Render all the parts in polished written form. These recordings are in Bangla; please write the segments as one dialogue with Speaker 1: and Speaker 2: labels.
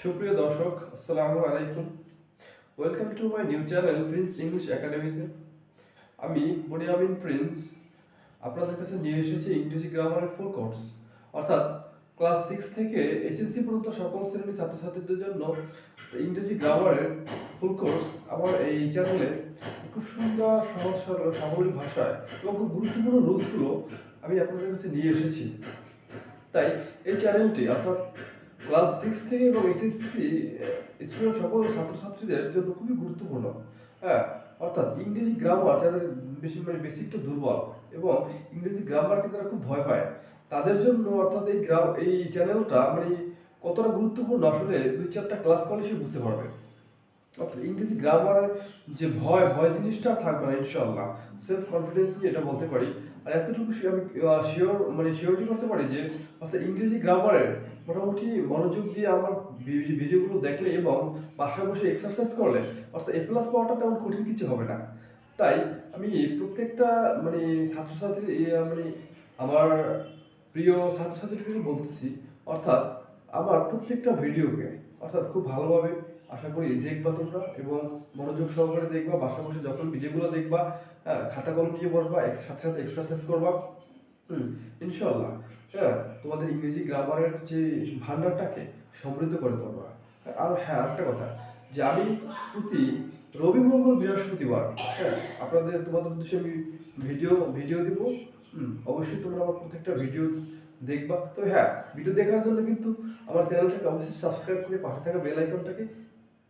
Speaker 1: সুপ্রিয় দর্শক, আসসালামু আলাইকুম। Welcome to my new channel Prince English একাডেমিতে। আমি বুনিয়ামিন প্রিন্স আপনাদের কাছে নিয়ে এসেছি ইংরেজি গ্রামারের ফুল কোর্স, অর্থাৎ ক্লাস 6 থেকে এসএসসি পর্যন্ত সকল শ্রেণীর ছাত্রছাত্রীদের জন্য ইংরেজি গ্রামারের ফুল কোর্স আমার এই চ্যানেলে খুব সুন্দর সহজ সরল সাবলীল ভাষায় এবং খুব গুরুত্বপূর্ণ রুলসগুলো আমি আপনাদের কাছে নিয়ে এসেছি। তাই এই চ্যানেলটি অর্থাৎ ক্লাস 6 থেকে এবং এসএসসি স্কুলের সকল ছাত্রছাত্রীদের জন্য খুবই গুরুত্বপূর্ণ। হ্যাঁ, অর্থাৎ ইংরেজি গ্রামার যাদের বেসিকটা দুর্বল এবং ইংরেজি গ্রামারকে যারা খুব ভয় পায় তাদের জন্য, অর্থাৎ এই চ্যানেলটা কতটা গুরুত্বপূর্ণ আসলে 2-4টা ক্লাস করলে সে বুঝতে পারবে। অর্থাৎ ইংরেজি গ্রামারের যে ভয় ভয় জিনিসটা থাকবে না ইনশাআল্লাহ। সেলফ কনফিডেন্স নিয়ে এটা বলতে পারি। আর এতটুকু আমি শিওরিটি করতে পারি যে অর্থাৎ ইংরেজি গ্রামারের মোটামুটি মনোযোগ দিয়ে আমার ভিডিওগুলো দেখলে এবং বাসায় বসে এক্সারসাইজ করলে অর্থাৎ এ প্লাস পাওয়াটা তেমন কঠিন কিছু হবে না। তাই আমি প্রত্যেকটা ছাত্রছাত্রী আমার প্রিয় ছাত্রছাত্রীকে বলতেছি, অর্থাৎ আমার প্রত্যেকটা ভিডিওকে অর্থাৎ খুব ভালোভাবে আশা করি দেখবা তোমরা এবং মনোযোগ সহকারে দেখবা। বাসা বসে যখন ভিডিওগুলো দেখবা, খাতা কলম নিয়ে বসবা, সাথে সাথে এক্সারসাইজ করবা। ইনশাল্লাহ, হ্যাঁ, তোমাদের ইংরেজি গ্রামারের যে ভান্ডারটাকে সমৃদ্ধ করে তুলবা। আর হ্যাঁ, আরেকটা কথা, যে আমি প্রতি রবি মঙ্গল বৃহস্পতিবার, হ্যাঁ, তোমাদের উদ্দেশ্যে আমি ভিডিও দিব। অবশ্যই তোমরা আমার প্রত্যেকটা ভিডিও দেখবা। তো হ্যাঁ, ভিডিও দেখার জন্য কিন্তু আমার চ্যানেলটাকে অবশ্যই সাবস্ক্রাইব করে পাশে থাকা বেল আইকনটাকে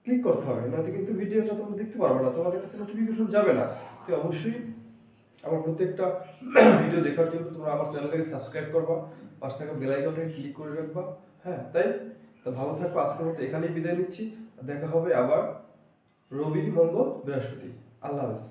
Speaker 1: ক্লিক করতে হবে, নয়তো কিন্তু ভিডিওটা তোমরা দেখতে পারবে না, তোমাদের কাছে নোটিফিকেশন যাবে না। তো অবশ্যই আমার প্রত্যেকটা ভিডিও দেখার জন্য তোমরা আমার চ্যানেলটাকে সাবস্ক্রাইব করবা, পাশে থাকা বেল আইকনটাকে ক্লিক করে রাখবা। হ্যাঁ, তো ভালো থাকবো। আজকের মতো এখানেই বিদায় নিচ্ছি। দেখা হবে আবার রবি মঙ্গল বৃহস্পতি। আল্লাহ হাফেজ।